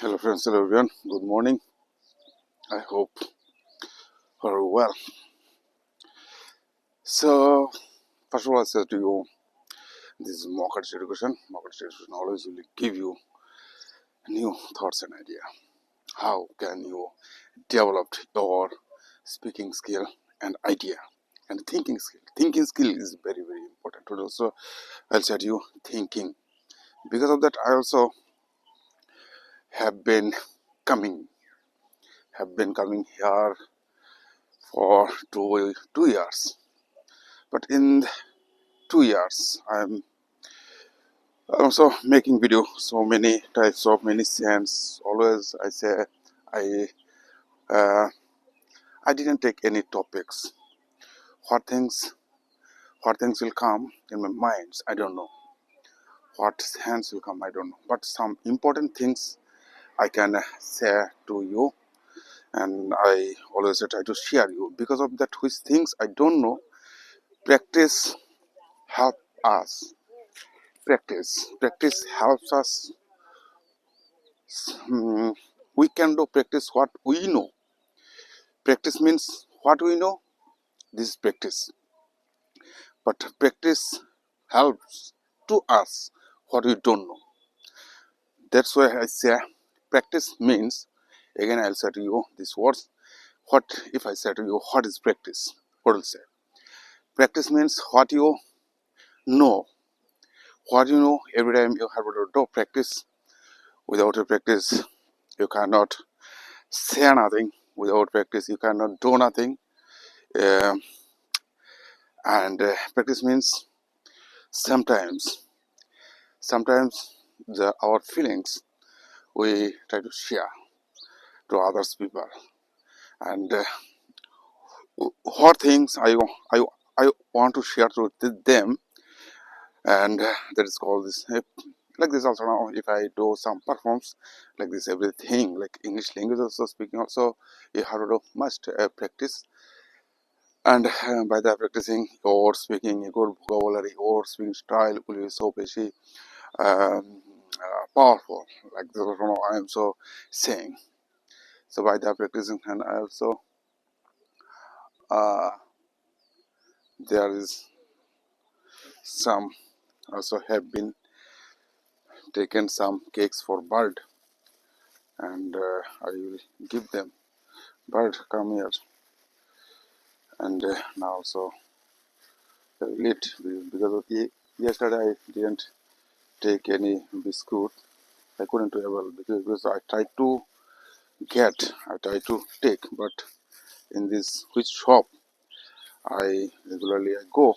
Hello friends, hello everyone. Good morning. I hope you're well. So first of all, I said to you, this is mock artist education. Mock artist education always will give you new thoughts and idea. How can you develop your speaking skill and idea and thinking skill? Thinking skill is very very important. Today also, I'll say to you thinking. Because of that, I also have been coming here for two years. But in 2 years, I'm also making video so many types of many scenes. Always I say I uh, I didn't take any topics. What things will come in my mind, I don't know. What hands will come, I don't know. But some important things I can say to you, and I always try to share you. Because of that, which things I don't know, practice help us. Practice helps us. We can do practice what we know. Practice means what we know, this is practice. But practice helps to us what we don't know. That's why I say practice means, again I'll say to you these words. What if I say to you, what is practice? What will say? Practice means what you know. What you know, every time you have to do practice. Without a practice, you cannot say nothing. Without practice, you cannot do nothing. And practice means sometimes our feelings we try to share to others people, and what things I want to share to them, and that is called this like this. Also now if I do some performs like this, everything like English language also speaking, also you have to do must practice. And by the practicing your speaking, your vocabulary, your speaking style will be so busy, powerful, like this is what I am so saying. So by the practicing, and I also uh, there is some also have been taken some cakes for bird, and I will give them. Bird, come here. And now so they will eat, because of yesterday I didn't take any biscuit. I couldn't able because I tried to take, but in this which shop I regularly I go,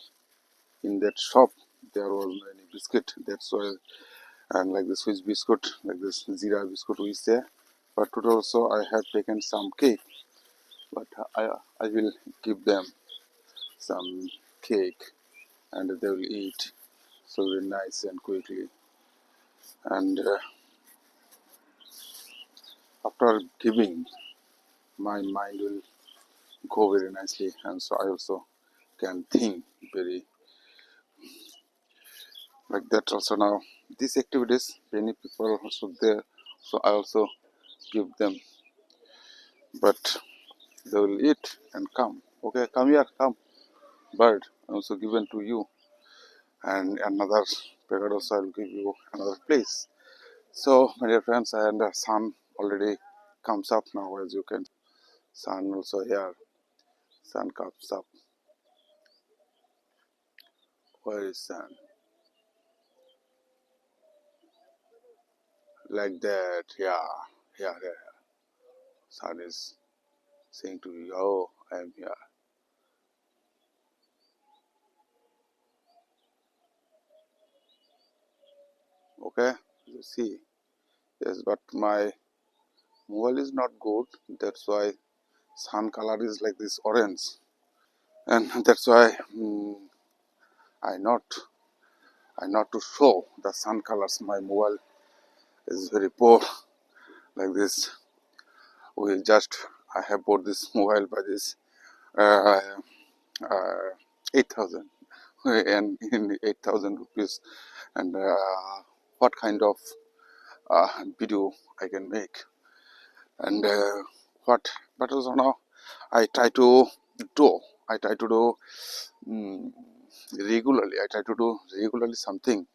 in that shop there was no any biscuit. That's why, and like this which biscuit, like this zira biscuit we say. But today also I have taken some cake, but I will give them some cake, and they will eat so very nice and quickly. And after giving, my mind will go very nicely, and so I also can think very like that. Also now these activities many people also there, so I also give them, but they will eat and come. Okay, come here, come. Bird also given to you, and another packet also I will give you another place. So my dear friends, and the sun already comes up now, as you can. Sun also here. Sun comes up. Where is sun? Like that, yeah, yeah, yeah. Sun is saying to you, oh, I am here. Okay, you see. Yes, but my mobile is not good. That's why sun color is like this orange, and that's why I not to show the sun colors. My mobile is very poor like this. We just I have bought this mobile by this uh, uh, 8,000 and in 8,000 rupees, and what kind of video I can make. And what but also now I try to do I try to do mm, regularly. I try to do regularly something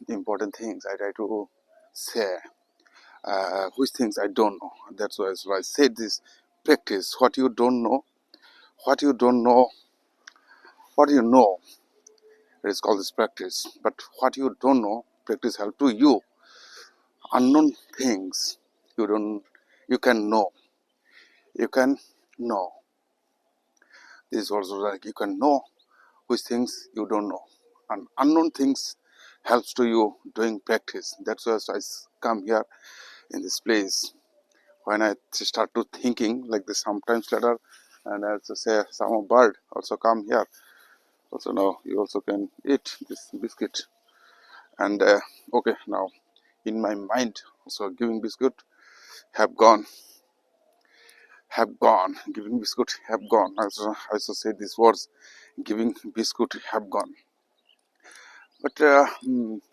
important things. I try to say which things I don't know. That's why so I said this practice. What you don't know, what you know, it is called this practice. But what you don't know, practice help to you. Unknown things you don't, you can know. You can know. This is also like you can know which things you don't know. And unknown things helps to you doing practice. That's why I come here in this place. When I start to thinking like this sometimes later, and as I say some bird also come here. Also now you also can eat this biscuit. And okay, now in my mind also giving biscuit have gone, giving biscuit have gone. I also say these words, giving biscuit have gone. But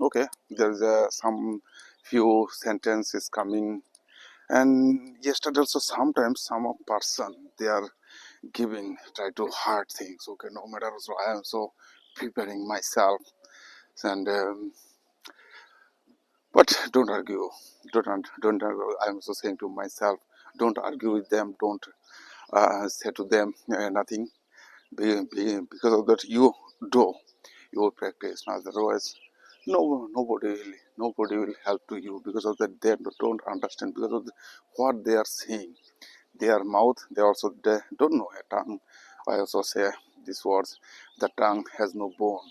okay, there's some few sentences coming. And yesterday also sometimes some of person they are giving try to hard things. Okay, no matter, so I am so preparing myself. And but don't argue, don't argue. I'm also saying to myself, don't argue with them, don't say to them nothing. Because of that you do, you will practice. Now otherwise nobody will help to you, because of that they don't understand, because of what they are saying. Their mouth, they don't know a tongue. I also say these words, the tongue has no bone.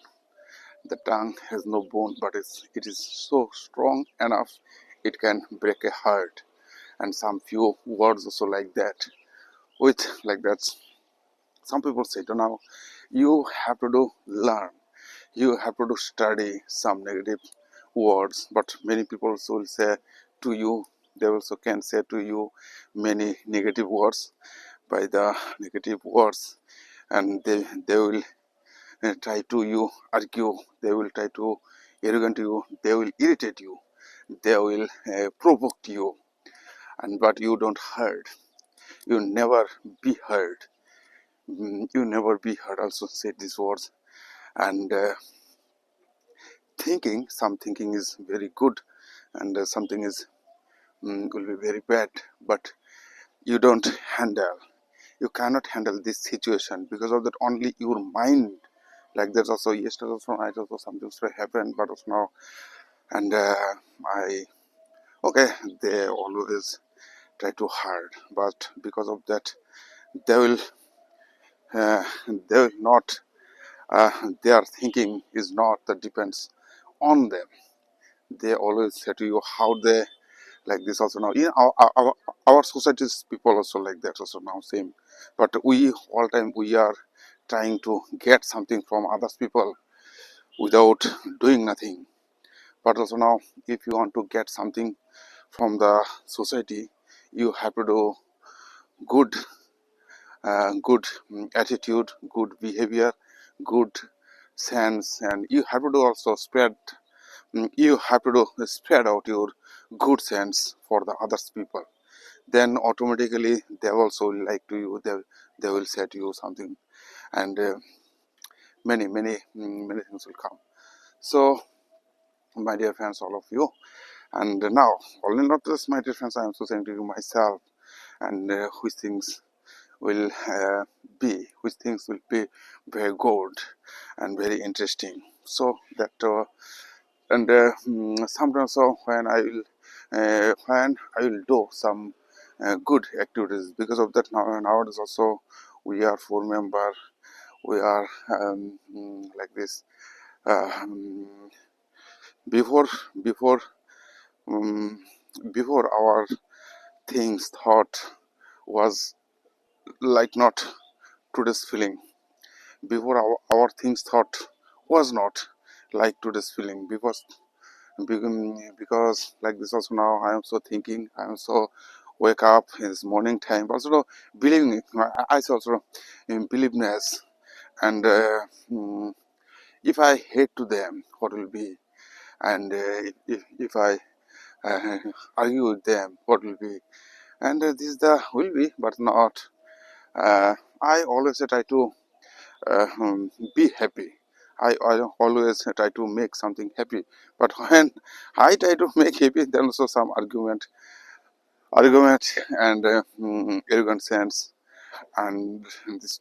The tongue has no bone, but it is so strong enough, it can break a heart. And some few words also like that, with like that. Some people say, "Do now you have to do learn, you have to do study some negative words." But many people also will say to you, they also can say to you many negative words by the negative words, and they will try to you argue, they will try to arrogant you, they will irritate you, they will provoke you. And but you don't hurt, you never be hurt. You never be hurt also say these words. And some thinking is very good, and something is will be very bad. But you don't handle, you cannot handle this situation, because of that only your mind. Like that also yesterday also night also something happened, but also now. And I okay, they always try to hard, but because of that they will uh, they will not uh, their thinking is not that depends on them. They always say to you how they like this also now. In our society's people also like that also now same. But we all time we are trying to get something from others people without doing nothing. But also now if you want to get something from the society, you have to do good good attitude, good behavior, good sense, and you have to do also spread. You have to do spread out your good sense for the others people. Then automatically they also will like to you. They will say to you something, and many things will come. So, my dear friends, all of you, and now only not just my dear friends, I am also saying to you myself, and which things will which things will be very good and very interesting. So that and sometimes so when I will do some good activities, because of that nowadays also we are four member, we are like this um, before before um, before our things thought was like not today's feeling. Before our things thought was not like today's feeling, because like this also now I am so thinking, I am so wake up in this morning time, but also believing, I also believeness. And if I hate to them, what will be? And if I uh, argue with them, what will be, and this is the will be, but not. I always try to be happy. I always try to make something happy, but when I try to make happy, then also some argument and arrogant sense, and this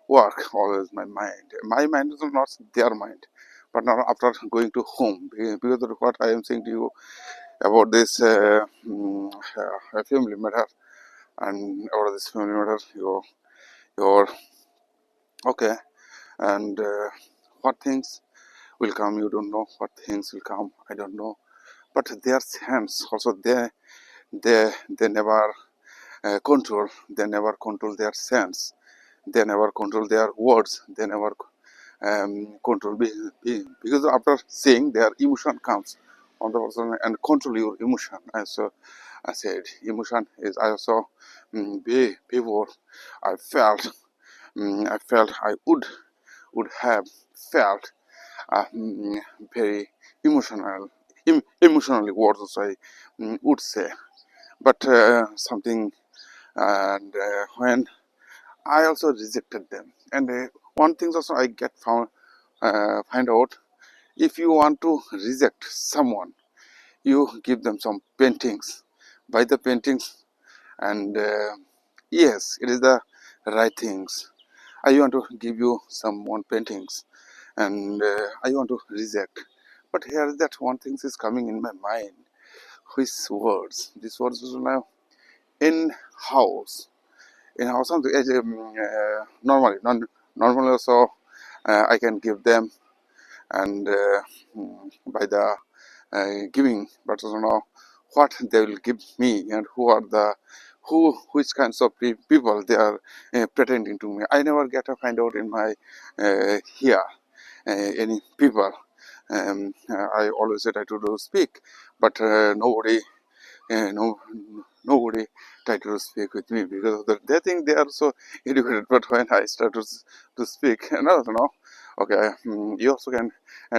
work always my mind. My mind is not their mind, but now after going to home, because of what I am saying to you about this family matter, and about this family matter, your okay, and what things will come, you don't know. What things will come, I don't know. But their hands also, they never control. They never control their sense. They never control their words. They never control because after saying, their emotion comes on the person and control your emotion. And so I said, emotion is, I also before I felt I would have felt very emotional, emotionally words also I would say, but something, and when I also rejected them, and one thing also I find out, if you want to reject someone, you give them some paintings, buy the paintings, and yes, it is the right things. I want to give you some one paintings, and I want to reject. But here is that one thing is coming in my mind. Which words? These words is now in house. In house, something normally, normally also I can give them, and by the giving, but also now what they will give me, and who are the which kinds of people they are pretending to me. I never get to find out in my here any people. I always try to do speak, but nobody, no, nobody try to speak with me, because of they think they are so educated. But when I start to speak, no, okay, you also can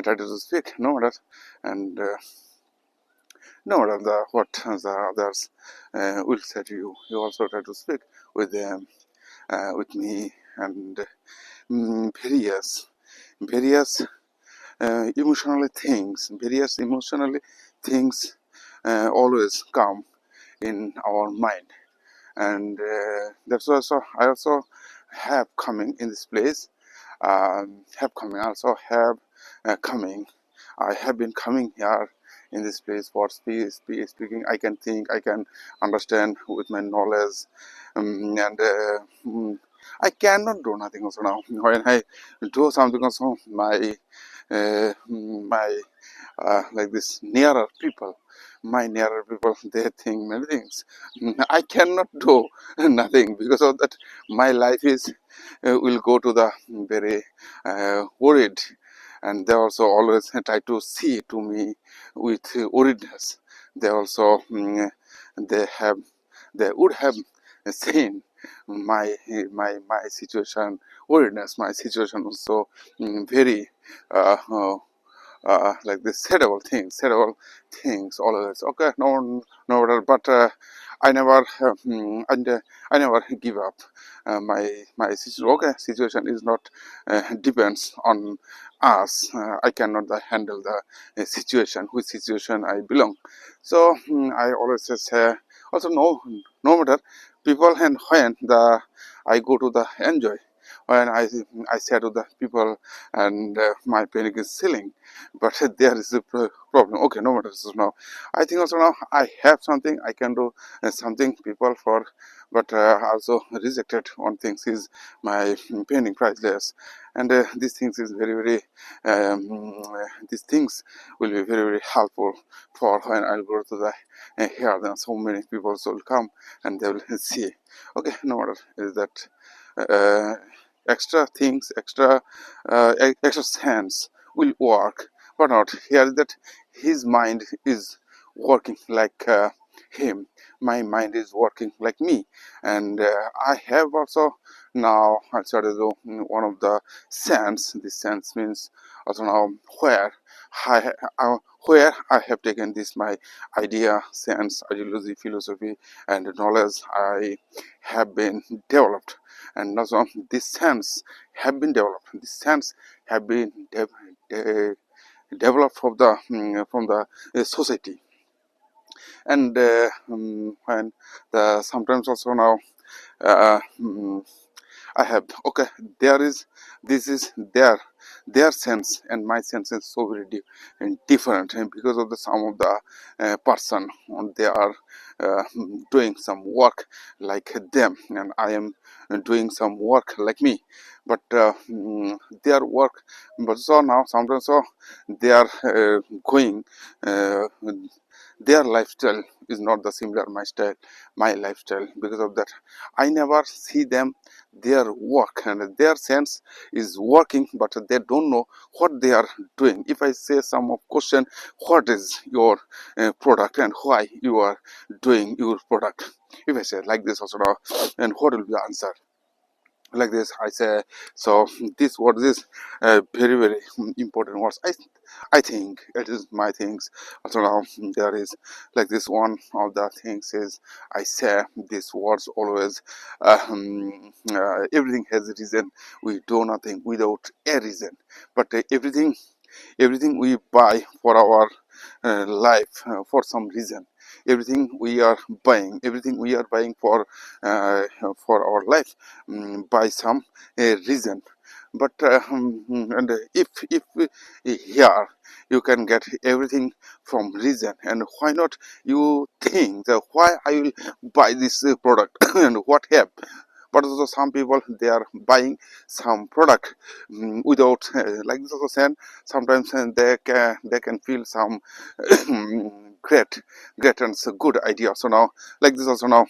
try to speak, no matter, and no matter what the others will say to you. You also try to speak with them, with me, and various emotionally things always come in our mind, and that's also I also have coming in this place, have coming also have coming. I have been coming here in this place for speaking. I can think, I can understand with my knowledge, and I cannot do nothing also now. When I do something also, my like this my nearer people, they think many things. I cannot do nothing, because of that my life is will go to the very worried, and they also always try to see to me with worriedness. They also they have they would have seen my situation worriedness, my situation also very uh, uh, like this terrible things always. Okay, no matter, but I never I never give up. My situation, okay, situation is not depends on us. I cannot handle the situation, which situation I belong. So I always say, also no matter people, and when the I go to the enjoy, when I say to the people, and my panic is ceiling, but there is a problem. Okay, no matter. So now I think also now I have something I can do, something people for, but also rejected one thing is my painting priceless, and these things is very these things will be very helpful for when I'll go to the here. Then so many people will come and they will see. Okay, no matter is that uh, extra things, extra sense will work, but not here that his mind is working like him, my mind is working like me, and I have also now I started to one of the sense. This sense means also now where I, where I have taken this my idea, sense, ideology, philosophy, and knowledge I have been developed, and also this sense have been developed. This sense have been developed from the society, and when the sometimes also now. I have okay. There is this is their sense and my sense is so very and different, and because of the some of the person they are doing some work like them, and I am doing some work like me, but their work, but so now sometimes so they are going. Uh, their lifestyle is not the similar my lifestyle. Because of that, I never see them their work, and their sense is working, but they don't know what they are doing. If I say some of question, what is your product and why you are doing your product, if I say like this also now, and what will be the answer? Like this I say, so this what is very very important words. I think it is my things also now. There is like this one of the things is I say these words always, everything has a reason. We do nothing without a reason, but everything we buy for our life for some reason. Everything we are buying uh, for our life, by some reason. But and if here you can get everything from reason, and why not you think that why I will buy this product and what have. But also some people they are buying some product without like this also said, sometimes they can feel some great and so good idea. So now like this also now,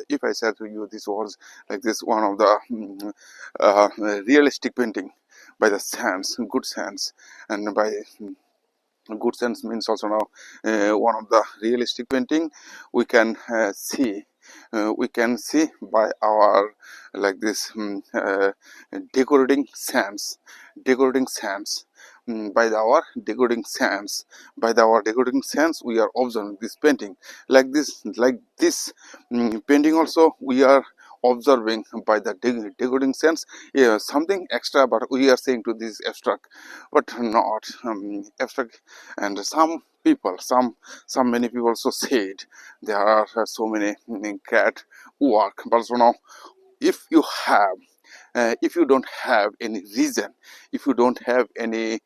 if I said to you this was like this one of the uh, realistic painting by the sense, good sense, and by good sense means also now one of the realistic painting we can see by our like this decorating sense, decorating sense. By our decorating sense we are observing this painting like this painting also we are observing by the decorating sense. Yeah, something extra, but we are saying to this abstract, but not abstract. And some people, some many people also said there are so many cat work. But so now if you have if you don't have any reason, if you don't have any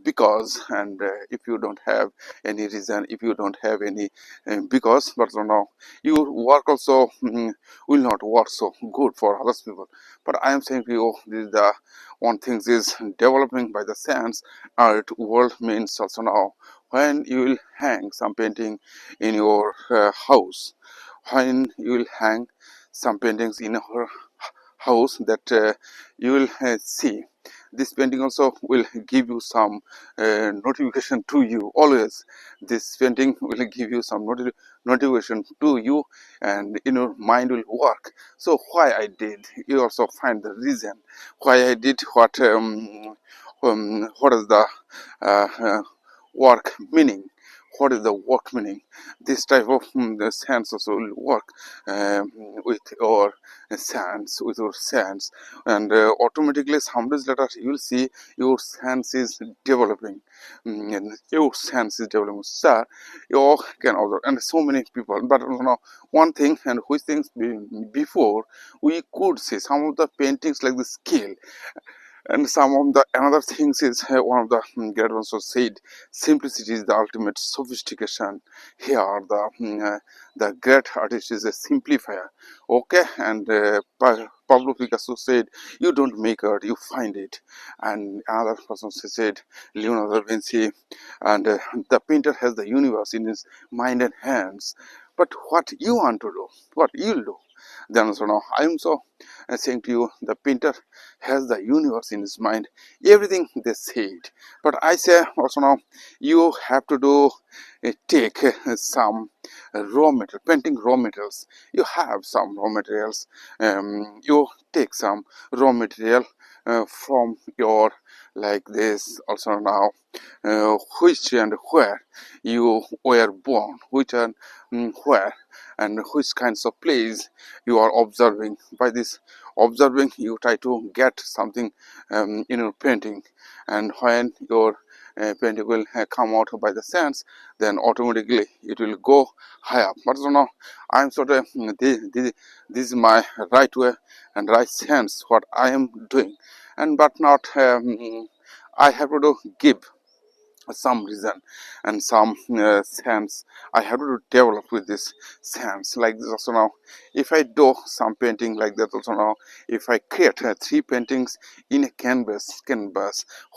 because, and if you don't have any reason, if you don't have any because, but so now your work also will not work so good for other people. But I am saying to you, this is the one thing is developing by the sense. Art world means also now when you will hang some painting in your house, when you will hang some paintings in your house, that you will see this painting also will give you some notification to you always. This painting will give you some notification to you, and in your mind will work. So why I did, you also find the reason why I did what is the work meaning, what is the work meaning. This type of the sense also will work with your sense, with your sense, and automatically some days later you will see your sense is developing. And your sense is developing, sir. You can observe, and so many people. But you know one thing, and which things before we could see some of the paintings like the scale, and some of the another things is one of the great ones who said simplicity is the ultimate sophistication. Here the great artist is a simplifier. Okay, and Pablo Picasso said you don't make art, you find it. And another person said Leonardo da Vinci, and the painter has the universe in his mind and hands. But what you want to do, what you'll do, then also now I am so saying to you, the painter has the universe in his mind, everything they said. But I say also now you have to do take some raw material, painting raw materials. You have some raw materials, you take some raw material from your like this also now, which and where you were born, which and where and which kinds of place you are observing. By this observing, you try to get something in your painting, and when your painting will come out by the sense, then automatically it will go high up. But so now I'm sort of this is my right way and right sense what I am doing, and but not I have to do give some reason and some sense. I have to develop with this sense like this also now. If I do some painting like that also now, if I create three paintings in a canvas,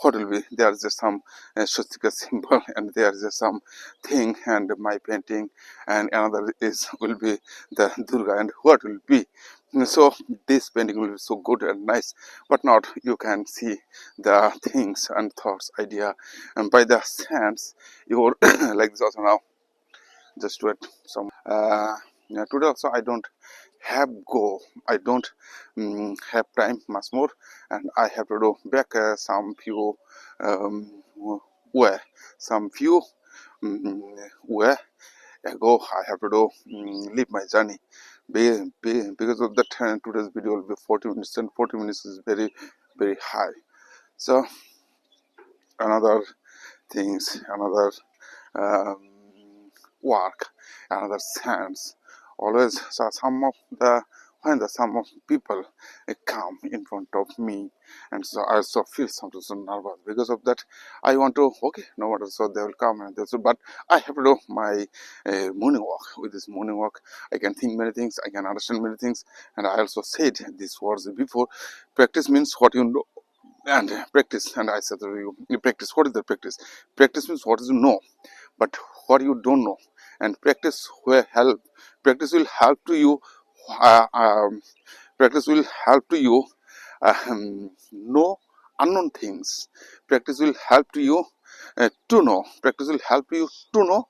what will be there's just some swastika symbol and there's just some thing and my painting, and another is will be the Durga, and what will be. So this painting will be so good and nice, but not you can see the things and thoughts idea, and by the sense you like this also now. Just wait some yeah, today also I don't have go, I don't have time much more, and I have to do back some few where some few where ago I have to do leave my journey. Because of that today's video will be 40 minutes, and 40 minutes is very very high. So another things, another um, work, another sense. Always, so some of the when the some of people come in front of me, and so I also feel something so nervous. Because of that, I want to okay, no matter, so they will come and they so. But I have to do my morning walk. With this morning walk, I can think many things, I can understand many things, and I also said these words before. Practice means what you know, and practice, and I said to you practice. What is the practice? Practice means what is you know, but what you don't know, and practice will help. Practice will help to you, uh, um, practice will help to you know unknown things. Practice will help to you to know. Practice will help you to know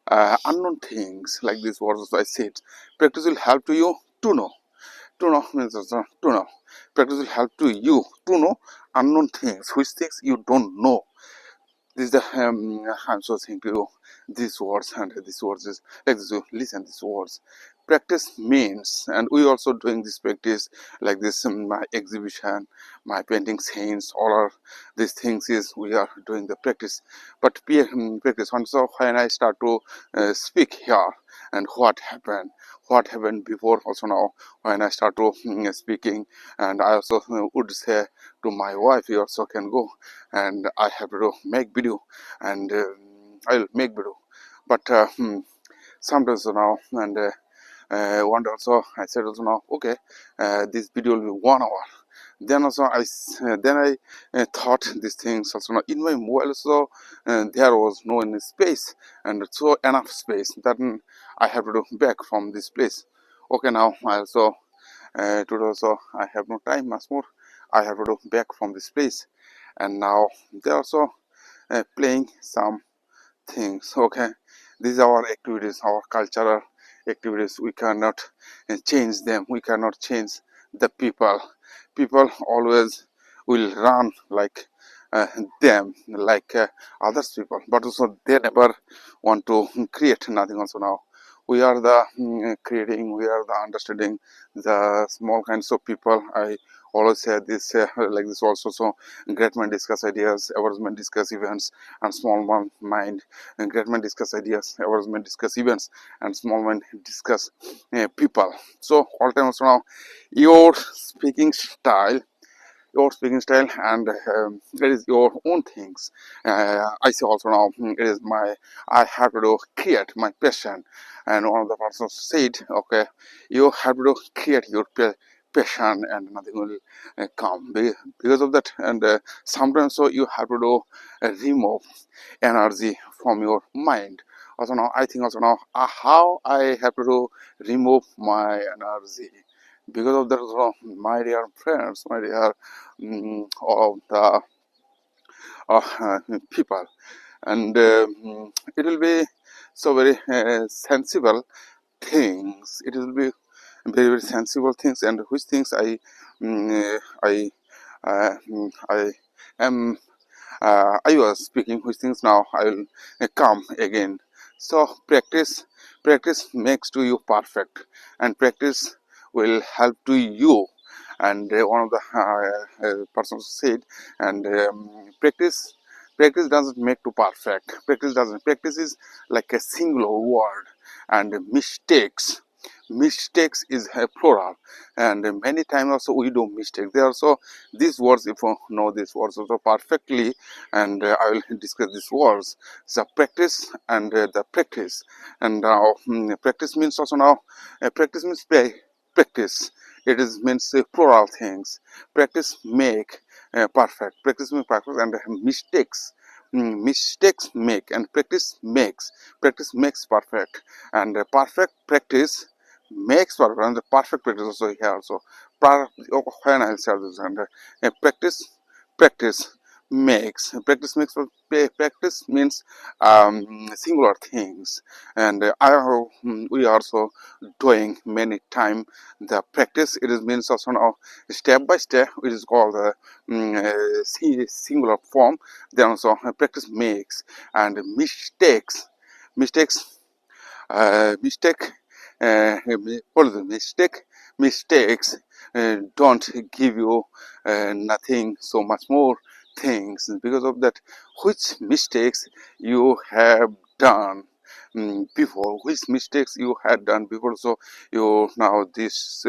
unknown things. Like this words I said, practice will help to you to know. To know means to know. Practice will help to you to know unknown things, which things you don't know. This is the I'm so thinking to these words, and these words is like this. You listen these words. Practice means, and we also doing this practice like this. My exhibition, my painting scenes, all are these things is we are doing the practice. But practice. And so when I start to speak here, and what happened before also now when I start to speaking, and I also would say to my wife, you also can go, and I have to make video, and I'll make video. But sometimes now, and one day also I said also now, okay, this video will be 1 hour. Then also I thought these things also now in my mobile. So there was no any space, and so enough space that I have to do back from this place. Okay, now I also today also I have no time much more. I have to do back from this place, and now they also playing some things. Okay, these are our activities, our cultural activities. We cannot change them. We cannot change the people. People always will run like them, like others people, but also they never want to create nothing. Also now we are the creating, we are the understanding the small kinds of people. I always say this like this also. So great men discuss ideas, average men discuss events, and small mind and great men discuss ideas, average men discuss events, and small men discuss people. So all time also now your speaking style, and it is your own things. I say also now it is my, I have to do create my passion, and one of the persons said, okay, you have to do create your passion, and nothing will come because of that. And sometimes so you have to do remove energy from your mind. Also now I think also now how I have to do remove my energy. Because of that, so my dear friends, my dear of the people, and it will be so very sensible things. It will be very very sensible things, and which things I I am I was speaking which things now I will come again. So practice makes to you perfect, and practice will help to you. And one of the persons said, and practice doesn't make to perfect. Practice is like a singular word, and mistakes is a plural, and many times also we do mistakes. There also these words, if you know these words also perfectly, and I will discuss these words. The practice and the practice, and now practice means also now practice means practice. It is means plural things. Practice make perfect. Practice means perfect, and mistakes make, and practice makes. Practice makes perfect, and perfect practice makes perfect, and the perfect practice also here also. When I say this, and practice practice practice makes practice means singular things, and we are also doing many time the practice. It is means also now step by step. It is called the singular form. Then also practice makes, and mistakes mistake what is the mistakes don't give you nothing so much more things. Because of that, which mistakes you have done before, which mistakes you had done before, so you now these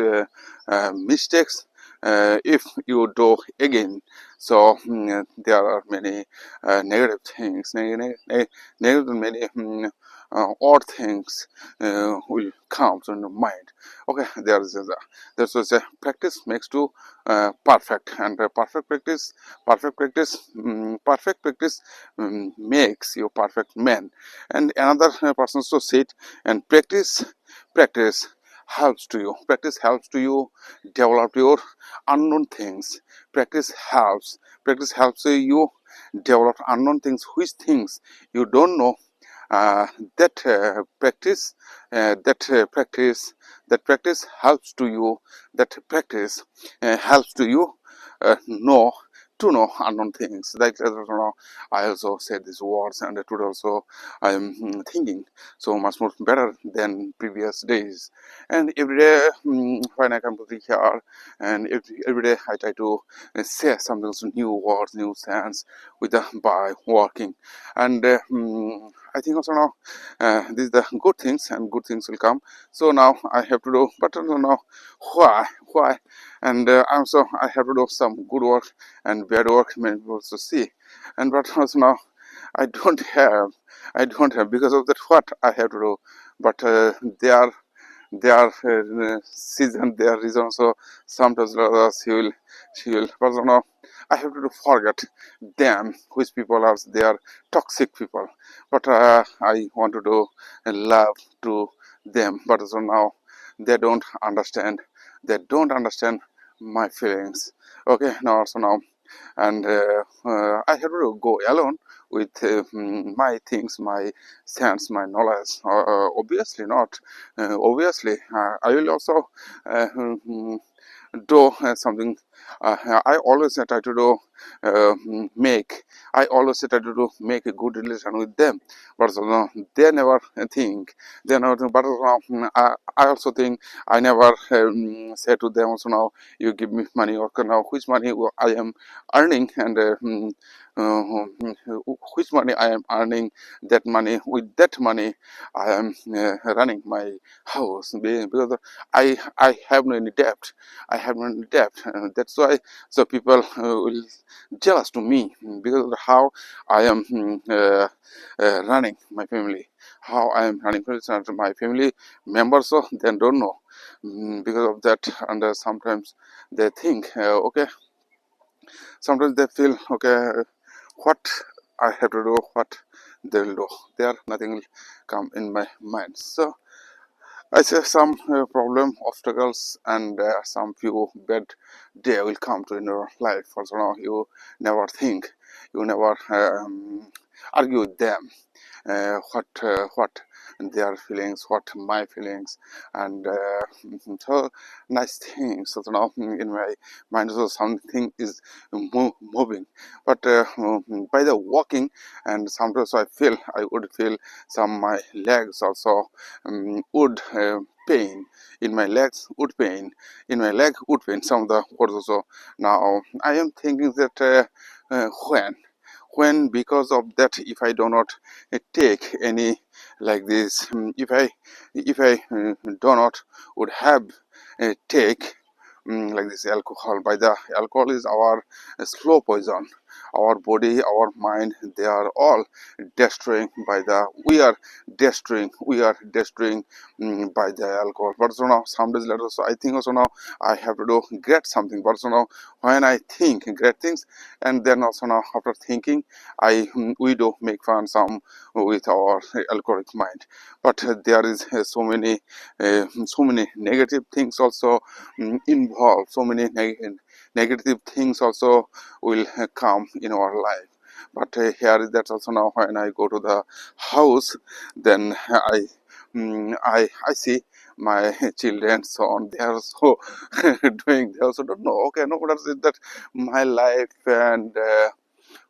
mistakes if you do again, so there are many negative things, negative many odd things will come to the mind. Okay, there's a practice makes to perfect, and perfect practice makes you perfect man. And another person so said, and practice helps to you develop your unknown things. Practice helps you develop unknown things, which things you don't know. uh, that practice helps to you, helps to you know to know unknown things. Like I also said these words, and today also I am thinking so much more better than previous days. And every day when I come to the here, and every day I try to say something new words, new sense with by working. And I think also now this is the good things, and good things will come. So now I have to do, but I don't know why, and also I have to do some good work and bad work. Many people also see, and but also now I don't have because of that what I have to do. But they are season, they are reason. So sometimes she will but now I have to forget them, which people are, they are toxic people. But I want to do love to them, but so now they don't understand my feelings. Okay, now also now, and I have to go alone with my things, my sense, my knowledge. Obviously not. Obviously, I will also do something. I always try to do make. I always try to do make a good relation with them, but they never think. They never think. But I also think I never say to them also now you give me money, or now which money I am earning, and which money I am earning. That money, with that money I am running my house, because I have no any debt. I have no any debt. That's why so people will jealous to me, because of how I am running my family, how I am running my family members. So they don't know because of that, and sometimes they think okay, sometimes they feel okay, what I have to do, what they will do. There nothing will come in my mind. So I say some problem, obstacles, and some few bad day will come to in your life. Also, now you never think, you never argue with them. What their feelings, what my feelings, and so nice things. So now in my mind, so something is moving. But by the walking, and sometimes I would feel some my legs also would pain in my legs would pain in my leg would pain some of the words also. Now I am thinking that when because of that, if I do not take any like this, if I do not would have take like this alcohol. By the alcohol is our slow poison. Our body, our mind, they are all destroying by the we are destroying by the alcohol. But so now some days later, so I think also now I have to do great something. But so now when I think great things, and then also now after thinking, we do make fun some with our alcoholic mind. But there is so many negative things also involved. So many negative things also will come in our life. But here is that also now when I go to the house, then I see my children, so on. They are so doing. They also don't know. Okay, no, what is it that my life and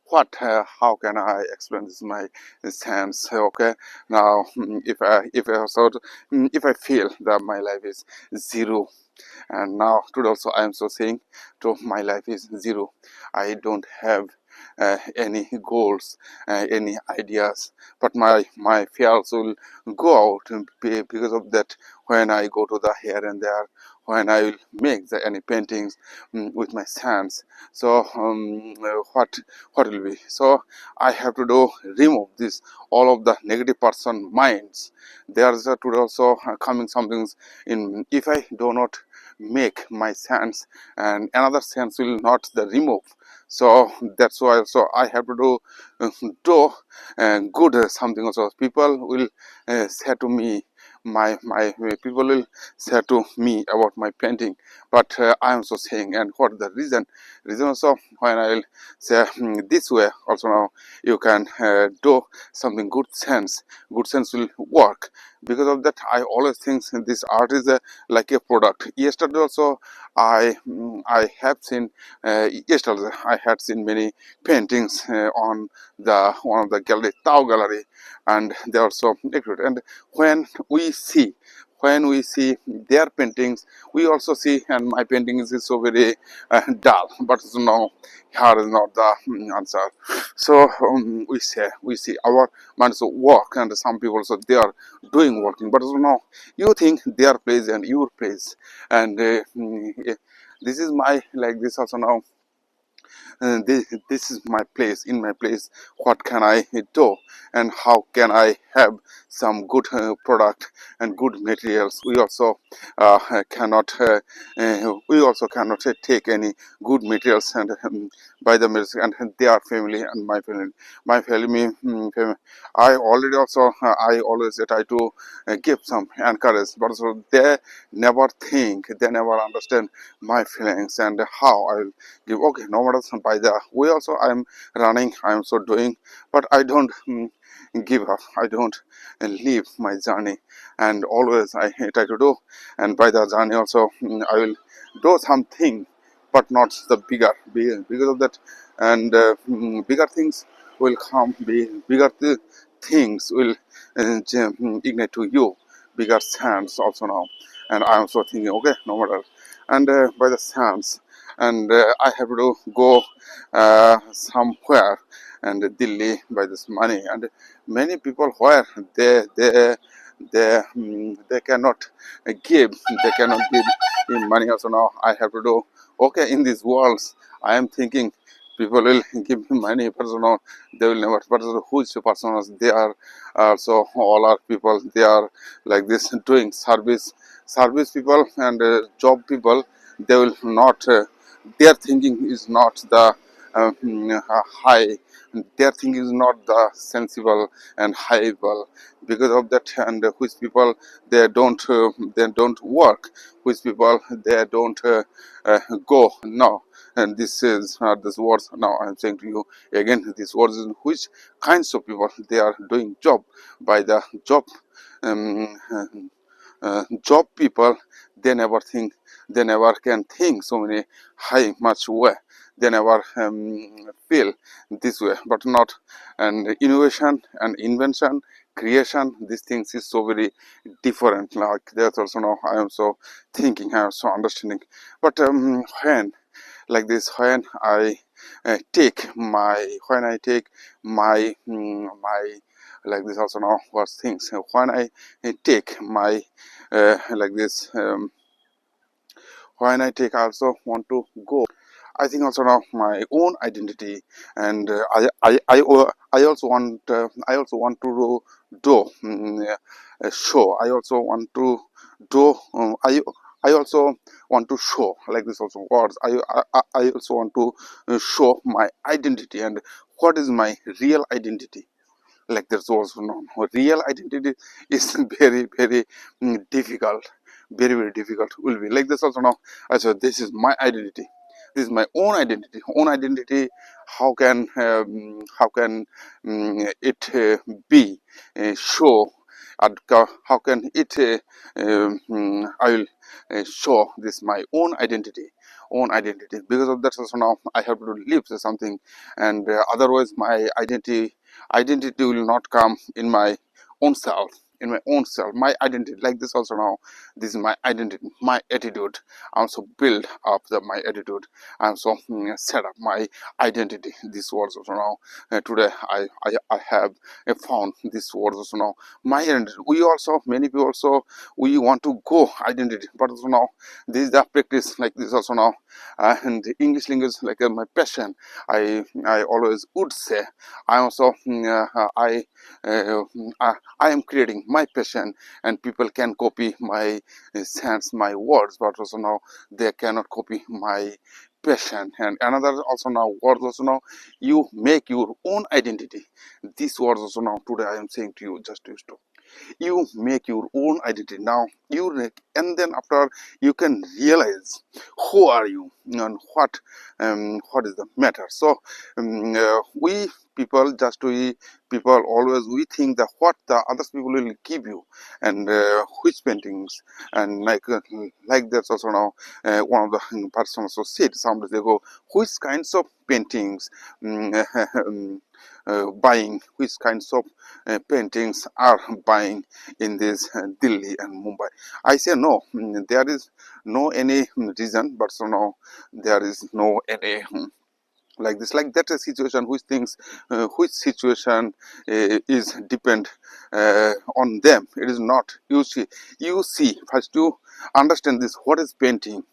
what how can I explain this my sense? Okay, now if I feel that my life is zero, and now today also I am so saying to my life is zero. I don't have any goals, any ideas, but my fears will go out because of that. When I go to the here and there, when I will make any paintings with my hands, so what will be, so I have to do remove this all of the negative person minds. There's today also coming something in. If I do not make my sense, and another sense will not the remove. So that's why also I have to do good something also. People will say to me, my people will say to me about my painting. But I am also saying, and what the reason also, when I will say this way also, now you can do something good sense will work. Because of that, I always think this art is like a product. Yesterday also I have seen yesterday I had seen many paintings on the one of the gallery, Tao Gallery, and they are so accurate. And when we see their paintings, we also see, and my painting is so very dull. But no, here is not the answer. So we see our minds work, and some people so they are doing working. But no, you think their place and your place, and this is my like this also now. This is my place. In my place, what can I do, and how can I have some good product and good materials? We also cannot take any good materials and buy the materials, and their family and my family, I already also I always try to give some encourage, but so they never think, they never understand my feelings and how I will give. Okay, no matter by the way also I am running, I am so doing, but I don't give up. I don't leave my journey, and always I try to do. And by the journey also I will do something, but not the bigger because of that. And bigger things will come. Bigger things will ignite to you. Bigger sands also now, and I am so thinking. Okay, no matter. And by the sands, and I have to go somewhere and Delhi by this money. And many people where they cannot give, they cannot give in money also. Now I have to do okay in these worlds. I am thinking people will give me money, but so now they will never. But so who's the persons? They are so all our people. They are like this doing service people and job people. They will not. Their thinking is not the high. Their thinking is not the sensible and high level. Because of that, and which people they don't work, which people they don't go now. And this is this words now I am saying to you again. This words is which kinds of people they are doing job. By the job job people, they never think, they never can think so many high much way, they never feel this way, but not. And innovation and invention, creation, these things is so very different. Like there's also now I am so thinking, I am so understanding. But when like this, when I take my like this also now was things, when I take my like this when I take, I also want to go. I think also now my own identity, and I also want do show. I also want to do. I also want to show like this also words. I also want to show my identity and what is my real identity. Like there's also no real identity is very difficult, very difficult will be like this also now. I said this is my identity, this is my own identity. How can it be show and how can it I will show this my own identity. Because of that also now I have to live something, and otherwise my identity will not come in my own self, my identity. Like this also now, this is my identity, my attitude. I also build up my attitude. I also set up my identity. This words also now today I have found this words also now my identity. We also, many people also, we want to go identity, but also now this is the practice. Like this also now and the English language like my passion. I always would say I also I am creating my passion, and people can copy my sense, my words, but also now they cannot copy my passion. And another also now words also now, you make your own identity. These words also now today I am saying to you, just use to you make your own identity. Now and then after you can realize who are you and what is the matter. So we people, just we people always we think that what the other people will give you, and which paintings, and like that's also now one of the person also said some days ago, which kinds of paintings buying, which kinds of paintings are buying in this Delhi and Mumbai. I say no, there is no any reason, but so now there is no any like this, like that a situation which things which situation is depend on them. It is not, you see first you understand this what is painting,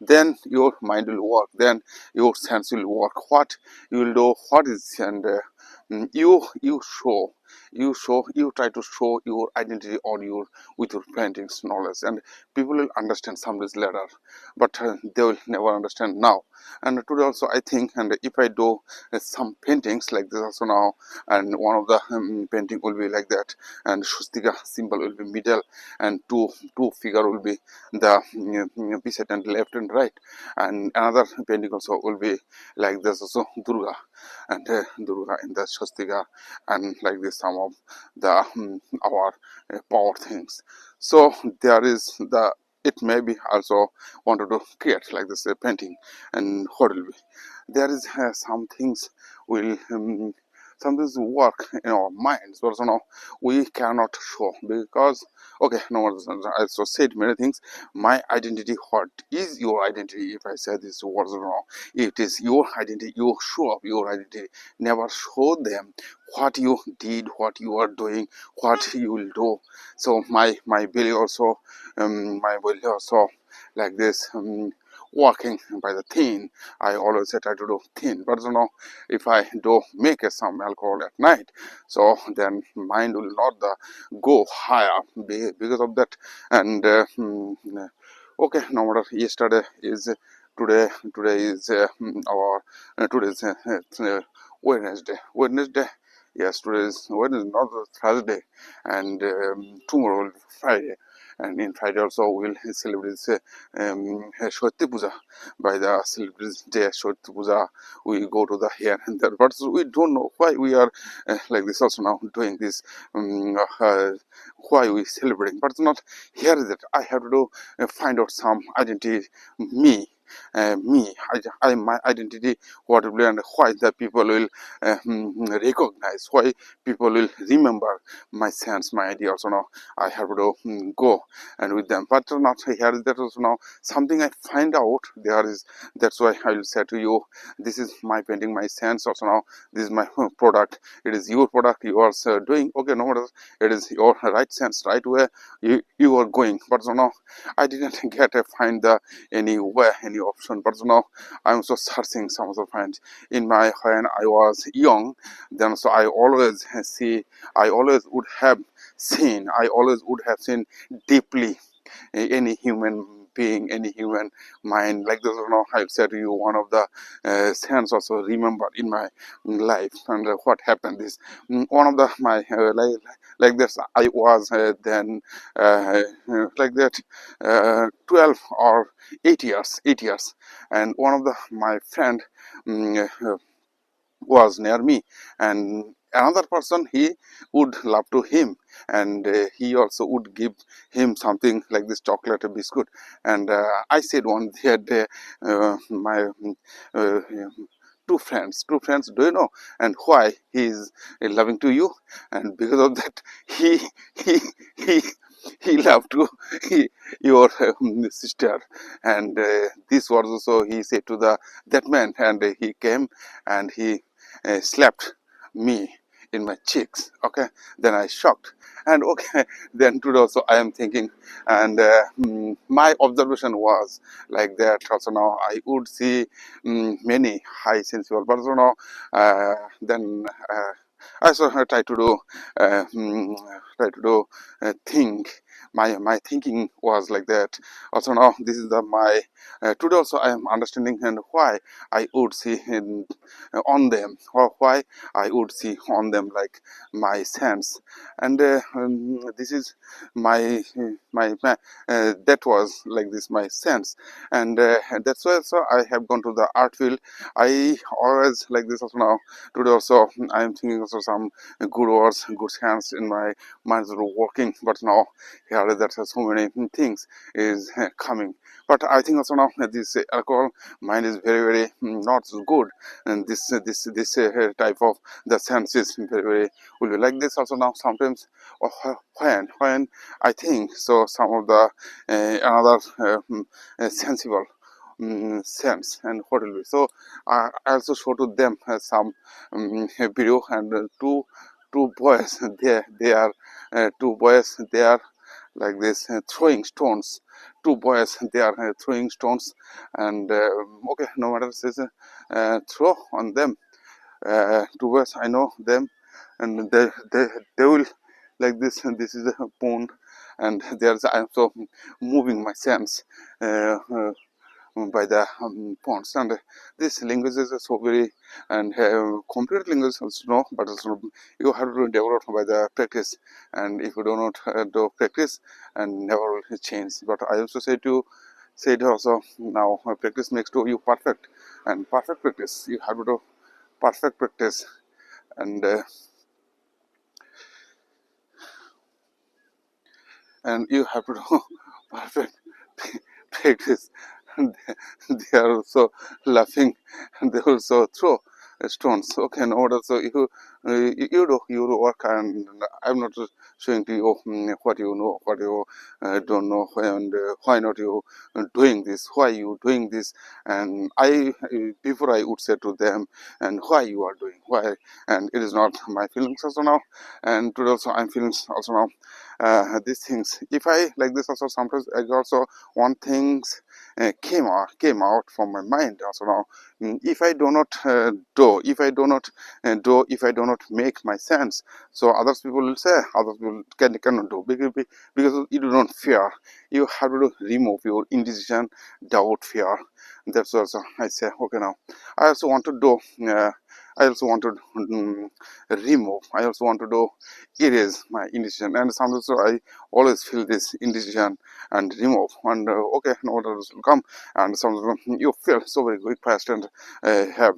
then your mind will work, then your sense will work, what you will do, what is. And you show, you try to show your identity on your with your paintings knowledge, and people will understand some days later, but they will never understand now. And today also I think, and if I do some paintings like this also now, and one of the painting will be like that, and swastika symbol will be middle, and two figure will be the beside and left and right, and another painting also will be like this also Durga, and Durga in the swastika, and like this some of the our power things. So there is the, it may be also wanted to create like this painting, and what will be there is some things will some things work in our minds, but you know we cannot show because okay, no, I also said many things. My identity, what is your identity? If I say this words wrong, it is your identity. You show up your identity, never show them what you did, what you are doing, what you will do. So my belly also my belly also like this walking by the thin. I always try to do thin, but you know if I do make some alcohol at night, so then mind will not go higher because of that. And okay, no matter, yesterday is today is our today's Wednesday. Yes, today is Wednesday, not Thursday, and tomorrow will be Friday. and in Friday also we'll celebrate Shorti Puja. By the celebrate day Shorti Puja, we go to the here and there, but we don't know why we are like this also now doing this, why we celebrating, but not here is it. I have to do, find out some identity, me. My identity, what will be, and why the people will recognize, why people will remember my sense, my idea. Also now I have to go and with them, but not here is that also now something I find out there is. That's why I will say to you, this is my painting, my sense. Also now this is my product. It is your product. You are doing okay. No matter, it is your right sense, right way you are going. But so now I didn't get a find the any way, any option. But so now I'm also searching some of the find in my when I was young. Then so I always see, I always would have seen, I always would have seen deeply any human being, any human mind. Like this, I've said to you, one of the sense also remember in my life. And what happened is, one of the my like this, I was then like that 12 or 8 years, and one of the my friend was near me, and another person, he would love to him, and he also would give him something like this chocolate, a biscuit. And I said one day, my uh, two friends, do you know and why he is loving to you? And because of that, he he he he loved to your sister. And this was also he said to the that man, and he came and he slapped me in my cheeks. Okay, then I shocked, and okay, then today also I am thinking, and my observation was like that. Also now I would see many high sensible, but also now then I also try to do think. My thinking was like that. Also now this is the my today also I am understanding and why I would see on them, or why I would see on them like my sense. And this is my that was like this my sense. And that's why also I have gone to the art field. I always like this also now today also I am thinking also some good words, good sense in my mind is working. But now here that so many things is coming. But I think also now this alcohol mind is very not so good, and this type of the sense is very will be like this also now sometimes. When I think so some of the another sensible sense, and what will be so I also show to them some video, and two boys, they are two boys, they are like this throwing stones. Two boys, they are throwing stones, and okay, no matter says throw on them. Two boys, I know them, and they will like this. And this is a pond, and there's I'm so moving my sense by the ponds. And this language is so very, and computer language also no, but also you have to develop by the practice. And if you do not do practice, and never will change. But I also say to said also now practice makes to you perfect, and perfect practice you have to do perfect practice. And and you have to do perfect practice. And they are also laughing, and they also throw stones. Okay, in order so you do work, and I'm not showing to you what you know, what you don't know, and why not you doing this, why you doing this. And I before I would say to them, and why you are doing, why. And it is not my feelings also now, and today also I'm feeling also now these things. If I like this also sometimes I also want things came out from my mind also now. If I do not do, if I do not do, if I do not make my sense, so others people will say, others people cannot do, because you do not fear. You have to remove your indecision, doubt, fear. That's also I say okay now. I also want to do I also want to remove, I also want to do erase my indecision, and sometimes I always feel this indecision and remove, and okay, no others will come, and sometimes you feel so very quick fast and have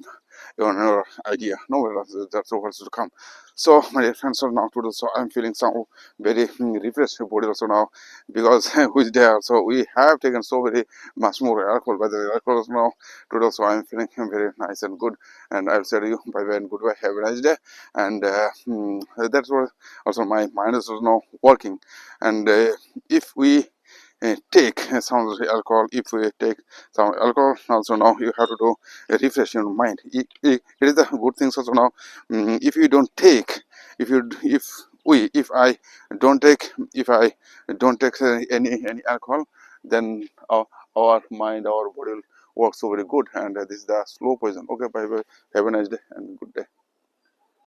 your idea, no that's what to come. So my dear friends, so now today, so I'm feeling some very refreshed body also now, because which day also we have taken so very much more alcohol, by the alcohol also now today, so I'm feeling very nice and good, and I'll say to you bye bye and goodbye, have a nice day. And that's what also my mind is now working. And if we take some alcohol, if we take some alcohol also now, you have to do a refresh your mind. It is the good things also now. If you don't take, if I don't take, if I don't take any alcohol, then our mind, our body will work so very good, and this is the slow poison. Okay, bye bye, have a nice day and good day.